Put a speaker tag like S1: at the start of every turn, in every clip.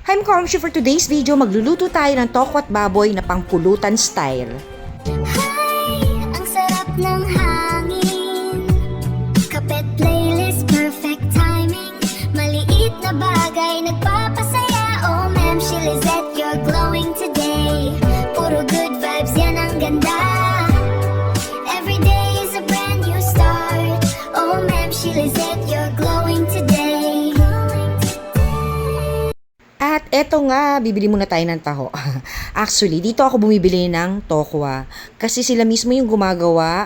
S1: I'm Kamshi. For today's video, magluluto tayo ng tokwat baboy na pangpulutan style.
S2: Hi, ang sarap ng hangin. Kapet playlist, perfect timing. Maliit na bagay, nagpapasaya. Oh, ma'am, she Lizette, you're glowing today. Puro good vibes, yan ang ganda. Every day is a brand new start. Oh, ma'am, she Lizette, you're glowing today.
S1: At eto nga, bibili muna tayo ng taho. Actually, dito ako bumibili ng tokwa. Kasi sila mismo yung gumagawa,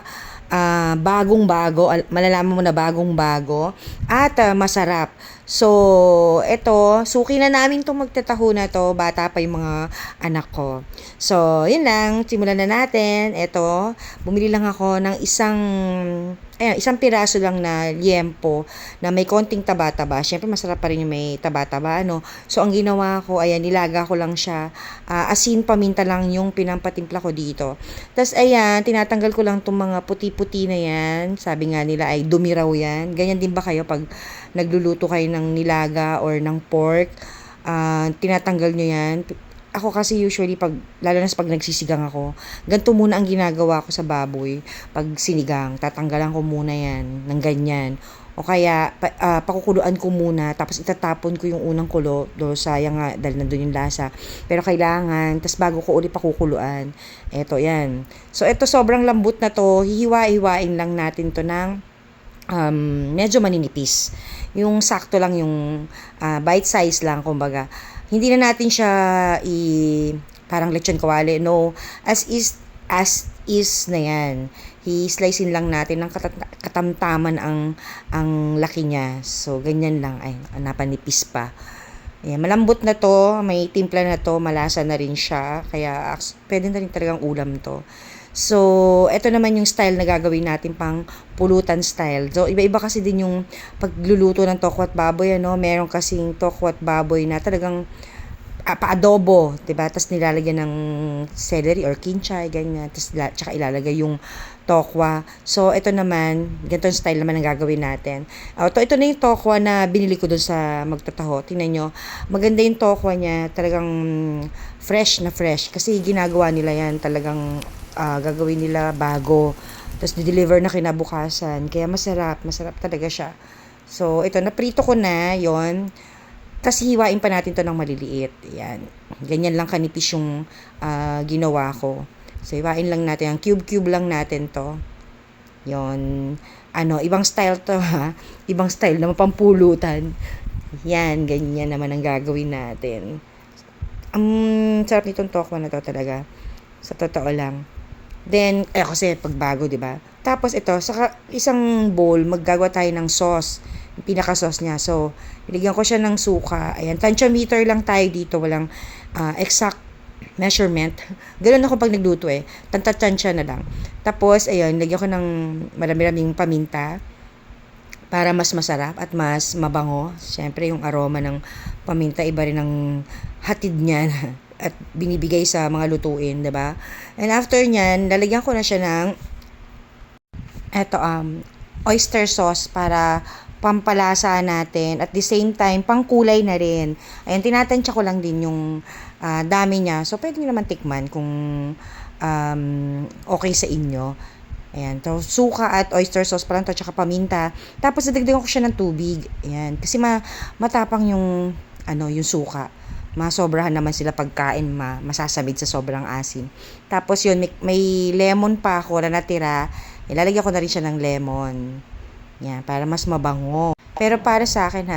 S1: bagong-bago, malalaman mo na bagong-bago, at masarap. So, eto, suki na namin itong magtataho na to, bata pa yung mga anak ko. So, yun lang, simulan na natin. Eto, bumili lang ako ng isang piraso lang na liempo na may konting taba-taba. Siyempre, masarap pa rin yung may taba-taba, no? So, ang ginawa ko, ayan, nilaga ko lang siya. Asin, paminta lang yung pinampatimpla ko dito. Tapos, ayan, tinatanggal ko lang itong mga puti-puti na yan. Sabi nga nila ay dumi raw yan. Ganyan din ba kayo pag nagluluto kayo ng nilaga or ng pork? Tinatanggal nyo yan. Ako kasi usually, lalo na pag nagsisigang ako, ganito muna ang ginagawa ko sa baboy. Pag sinigang, tatanggalan ko muna yan ng ganyan. O kaya, pakukuluan ko muna, tapos itatapon ko yung unang kulo. Do, sayang nga, dahil nandun yung lasa. Pero kailangan, tapos bago ko ulit pakukuluan. Eto, yan. So, eto, sobrang lambot na to. Hihiwa-hiwain lang natin to ng medyo maninipis. Yung sakto lang, yung bite size lang, kumbaga. Hindi na natin siya parang lechon kawali. No, as is na yan. I-slicein lang natin ng katamtaman ang laki niya. So, ganyan lang. Ay, napanipis pa. Ayan, malambot na to, may timpla na to, malasa na rin siya. Kaya, pwede na rin talagang ulam to. So, ito naman yung style na gagawin natin pang pulutan style. So, iba-iba kasi din yung pagluluto ng tokwat baboy, ano? Meron kasing tokwat baboy na talagang pa-adobo, diba? Tapos nilalagyan ng celery or kinchay, ganyan. Tapos tsaka ilalagay yung tokwa. So, ito naman, ganitong style naman ang gagawin natin. Ito na yung tokwa na binili ko doon sa magtataho. Tingnan nyo, maganda yung tokwa niya. Talagang fresh na fresh. Kasi ginagawa nila yan talagang gagawin nila bago. Tapos di-deliver na kinabukasan. Kaya masarap talaga siya. So, ito, naprito ko na, yon. Tapos hiwain pa natin to ng maliliit. Yan. Ganyan lang kanipis yung ginawa ko. So, hiwain lang natin. Ang cube-cube lang natin to. Yon. Ibang style to, ha. Ibang style na pampulutan. Yan, ganyan naman ang gagawin natin. Sarap nitong tokwa na to talaga. Sa totoo lang. Then, kasi pagbago, di ba? Tapos ito, sa isang bowl, maggagawa tayo ng sauce. Yung pinaka-sauce niya. So, iligyan ko siya ng suka. Ayan, tansyometer lang tayo dito. Walang exact measurement. Ganun ako pag nagluto Tantatansya na lang. Tapos, ayun, lagyan ko ng marami-raming paminta para mas masarap at mas mabango. Siyempre, yung aroma ng paminta, iba rin ang hatid niyan. At binibigay sa mga lutuin, 'di ba? And after niyan, lalagyan ko na siya ng oyster sauce para pampalasa natin. At the same time, pangkulay na rin. Ayan, tinatansya ko lang din yung dami niya. So, pwede nyo naman tikman kung okay sa inyo. Ayan, so, suka at oyster sauce pa lang to, tsaka paminta. Tapos, dadagdagan ko siya ng tubig. Ayan, kasi matapang yung suka. Masobrahan naman sila pagkain, masasabid sa sobrang asin. Tapos yun, may lemon pa ako na natira. Ilalagyan ko na rin siya ng lemon. Yan, para mas mabango. Pero para sa akin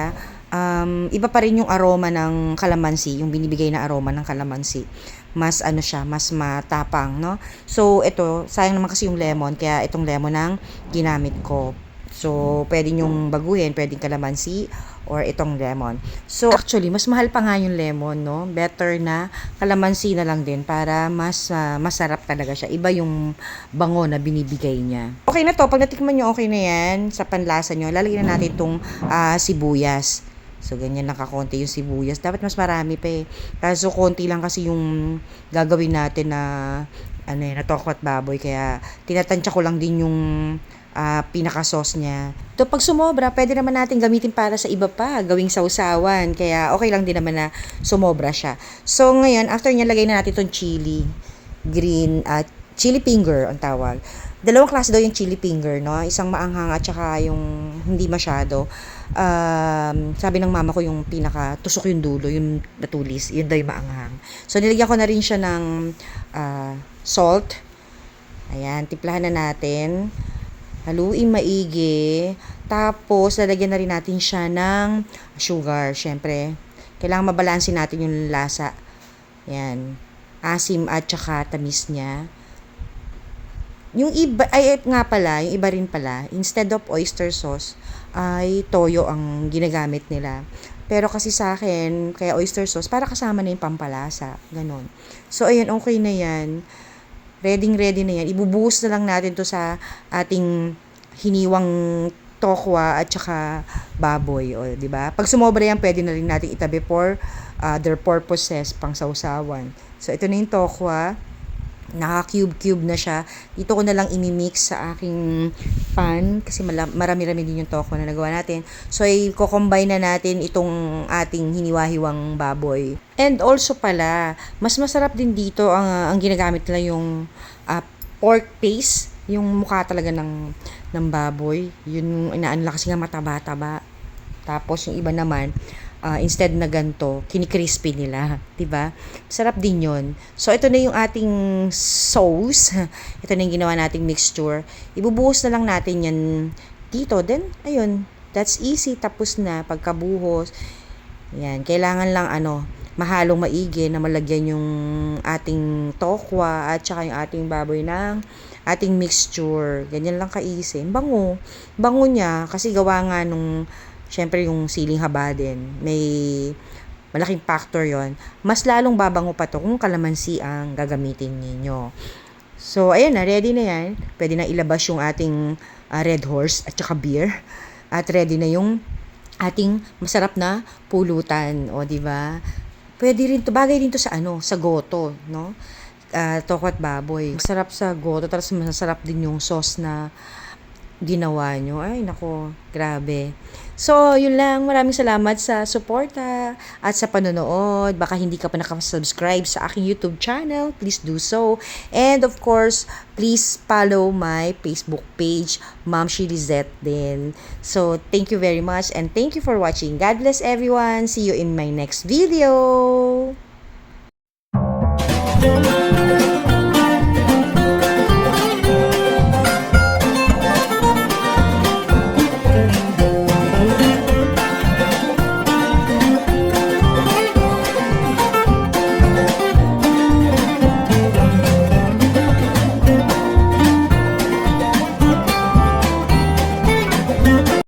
S1: iba pa rin yung aroma ng kalamansi, yung binibigay na aroma ng kalamansi. Mas mas matapang, no? So, ito, sayang naman kasi yung lemon, kaya itong lemon ang ginamit ko. So, pwede nyong baguhin, pwedeng kalamansi or itong lemon. So, actually, mas mahal pa nga yung lemon, no? Better na kalamansi na lang din para mas masarap talaga siya. Iba yung bango na binibigay niya. Okay na to. Pag natikman nyo, okay na yan. Sa panlasa nyo, lalagyan na natin itong sibuyas. So, ganyan lang kakonti yung sibuyas. Dapat mas marami pa Kaso, konti lang kasi yung gagawin natin na na tokwat baboy. Kaya, tinatansya ko lang din yung pinaka-sauce niya. To pag sumobra, pwede naman natin gamitin para sa iba pa, gawing sausawan. Kaya okay lang din naman na sumobra siya. So ngayon, after niya, lagay na natin itong chili green at chili finger ang tawag. Dalawang klase daw yung chili finger, no? Isang maanghang at saka yung hindi masyado. Sabi ng mama ko yung pinaka tusok yung dulo, yung matulis, yun daw yung maanghang. So nilagyan ko na rin siya ng salt. Ayan, timplahan na natin. Haluin maigi. Tapos lalagyan na rin natin siya ng sugar, syempre. Kailangan mabalansin natin yung lasa. Ayan, asim at saka tamis niya. Yung iba, ay nga pala, yung iba rin pala, instead of oyster sauce, ay toyo ang ginagamit nila. Pero kasi sa akin, kaya oyster sauce, para kasama na yung pampalasa. Ganon. So, ayan, okay na yan. Ready na yan. Ibubuhos na lang natin to sa ating hiniwang tokwa at saka baboy. O, di ba? Pag sumobra yan, pwede na rin natin itabi for other purposes, pang sausawan. So, ito na yung tokwa. Naka-cube na siya. Dito ko na lang imimix sa aking pan kasi marami-rami din yung toko na nagawa natin. So, i-combine na natin itong ating hiniwa-hiwang baboy. And also pala, mas masarap din dito ang ginagamit nila yung pork paste, yung mukha talaga ng baboy. Yun inaano kasi nga mataba-taba. Tapos yung iba naman, instead na ganito, kinikrispy nila, 'di ba? Sarap din 'yon. So ito na yung ating sauce. Ito na yung ginawa nating mixture. Ibubuhos na lang natin 'yan dito. Then ayun, that's easy, tapos na pagkabuhos. Yan, kailangan lang mahalong maigi na malagyan yung ating tokwa at saka yung ating baboy ng ating mixture. Ganyan lang ka-easy. Bango. Bango niya kasi gawa nga nung syempre yung siling haba din, may malaking factor yon. Mas lalong babango pa to kung kalamansi ang gagamitin ninyo. So, ayan na, ready na yan. Pwede na ilabas yung ating Red Horse at saka beer. At ready na yung ating masarap na pulutan. O, di ba? Pwede rin to, bagay rin to sa sa goto, no? Toko at baboy. Masarap sa goto, tapos masarap din yung sauce na ginawa nyo. Ay, nako, grabe. So, yun lang. Maraming salamat sa suporta at sa panonood. Baka hindi ka pa nakasubscribe sa aking YouTube channel, please do so. And of course, please follow my Facebook page, Ma'am She Lizette din. So, thank you very much and thank you for watching. God bless everyone. See you in my next video.